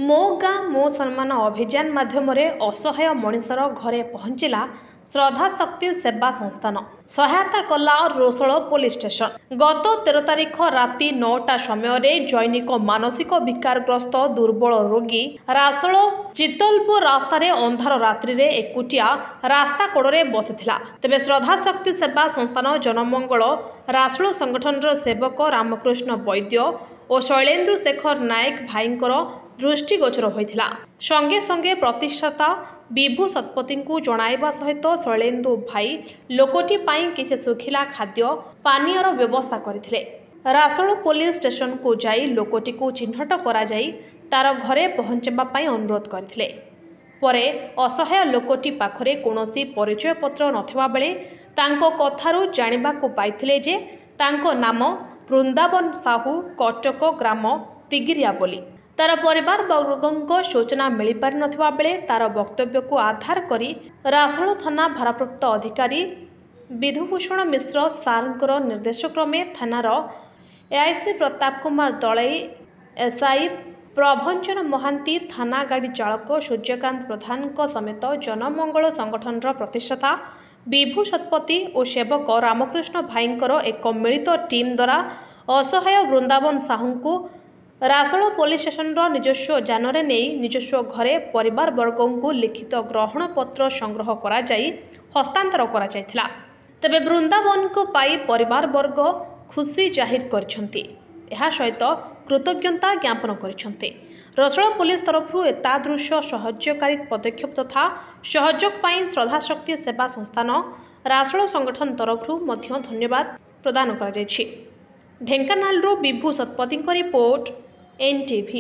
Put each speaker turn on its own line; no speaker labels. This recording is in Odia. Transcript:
ମୋ ଗାଁ ମୋ ସମ୍ମାନ ଅଭିଯାନ ମାଧ୍ୟମରେ ଅସହାୟ ମଣିଷର ଘରେ ପହଞ୍ଚିଲା ଶ୍ରଦ୍ଧାଶକ୍ତି ସେବା ସଂସ୍ଥାନ। ସହାୟତା କଲା ରୋସଳ ପୋଲିସ ଷ୍ଟେସନ। ଗତ 13 ତାରିଖ ରାତି 9ଟା ସମୟରେ ଜୈନିକ ମାନସିକ ବିକାରଗ୍ରସ୍ତ ଦୁର୍ବଳ ରୋଗୀ ରାସୋଳ ଚିତଲପୁର ରାସ୍ତାରେ ଅନ୍ଧାର ରାତ୍ରିରେ ଏକୁଟିଆ ରାସ୍ତା କଡ଼ରେ ବସିଥିଲା। ତେବେ ଶ୍ରଦ୍ଧାଶକ୍ତି ସେବା ସଂସ୍ଥାନ ଜନମଙ୍ଗଳ ରାସୋଳ ସଂଗଠନର ସେବକ ରାମକୃଷ୍ଣ ବୈଦ୍ୟ ଓ ଶୈଳେନ୍ଦୁ ଶେଖର ନାୟକ ଭାଇଙ୍କର ଦୃଷ୍ଟିଗୋଚର ହୋଇଥିଲା। ସଙ୍ଗେ ସଙ୍ଗେ ପ୍ରତିଷ୍ଠାତା ବିଭୁ ଶତପଥୀଙ୍କୁ ଜଣାଇବା ସହିତ ଶୈଳେନ୍ଦୁ ଭାଇ ଲୋକଟି ପାଇଁ କିଛି ଶୁଖିଲା ଖାଦ୍ୟ ପାନୀୟର ବ୍ୟବସ୍ଥା କରିଥିଲେ। ରାସୋଳ ପୋଲିସ ଷ୍ଟେସନକୁ ଯାଇ ଲୋକଟିକୁ ଚିହ୍ନଟ କରାଯାଇ ତାର ଘରେ ପହଞ୍ଚିବା ପାଇଁ ଅନୁରୋଧ କରିଥିଲେ। ପରେ ଅସହାୟ ଲୋକଟି ପାଖରେ କୌଣସି ପରିଚୟପତ୍ର ନଥିବା ବେଳେ ତାଙ୍କ କଥାରୁ ଜାଣିବାକୁ ପାଇଥିଲେ ଯେ ତାଙ୍କ ନାମ ବୃନ୍ଦାବନ ସାହୁ, କଟକ ଗ୍ରାମ ତିଗିରିଆ ବୋଲି। ତାର ପରିବାର ବର୍ଗଙ୍କ ସୂଚନା ମିଳିପାରିନଥିବା ବେଳେ ତାର ବକ୍ତବ୍ୟକୁ ଆଧାର କରି ରାସୋଳ ଥାନା ଭାରପ୍ରାପ୍ତ ଅଧିକାରୀ ବିଧୁଭୂଷଣ ମିଶ୍ର ସାର୍ଙ୍କର ନିର୍ଦ୍ଦେଶକ୍ରମେ ଥାନାର ଏଆଇସି ପ୍ରତାପ କୁମାର ଦଳେଇ, ଏସ୍ଆଇ ପ୍ରଭଞ୍ଜନ ମହାନ୍ତି, ଥାନା ଗାଡ଼ି ଚାଳକ ସୂର୍ଯ୍ୟକାନ୍ତ ପ୍ରଧାନଙ୍କ ସମେତ ଜନମଙ୍ଗଳ ସଂଗଠନର ପ୍ରତିଷ୍ଠାତା ବିଭୁ ଶତପଥୀ ଓ ସେବକ ରାମକୃଷ୍ଣ ଭାଇଙ୍କର ଏକ ମିଳିତ ଟିମ୍ ଦ୍ୱାରା ଅସହାୟ ବୃନ୍ଦାବନ ସାହୁଙ୍କୁ ରାସୋଳ ପୋଲିସ ଷ୍ଟେସନର ନିଜସ୍ୱ ଯାନରେ ନେଇ ନିଜସ୍ୱ ଘରେ ପରିବାରବର୍ଗଙ୍କୁ ଲିଖିତ ଗ୍ରହଣ ପତ୍ର ସଂଗ୍ରହ କରାଯାଇ ହସ୍ତାନ୍ତର କରାଯାଇଥିଲା। ତେବେ ବୃନ୍ଦାବନଙ୍କ ପାଇ ପରିବାରବର୍ଗ ଖୁସି ଜାହିର କରିଛନ୍ତି। ଏହା ସହିତ କୃତଜ୍ଞତା ଜ୍ଞାପନ କରିଛନ୍ତି। ରସୋଳ ପୋଲିସ ତରଫରୁ ଏତାଦୃଶ ସହଯୋଗକାରୀ ପଦକ୍ଷେପ ତଥା ସହଯୋଗ ପାଇଁ ଶ୍ରଦ୍ଧାଶକ୍ତି ସେବା ସଂସ୍ଥାନ ରାସୋଳ ସଂଗଠନ ତରଫରୁ ମଧ୍ୟ ଧନ୍ୟବାଦ ପ୍ରଦାନ କରାଯାଇଛି। ଢେଙ୍କାନାଳରୁ ବିଭୁ ଶତପଥୀଙ୍କ ରିପୋର୍ଟ, NTV।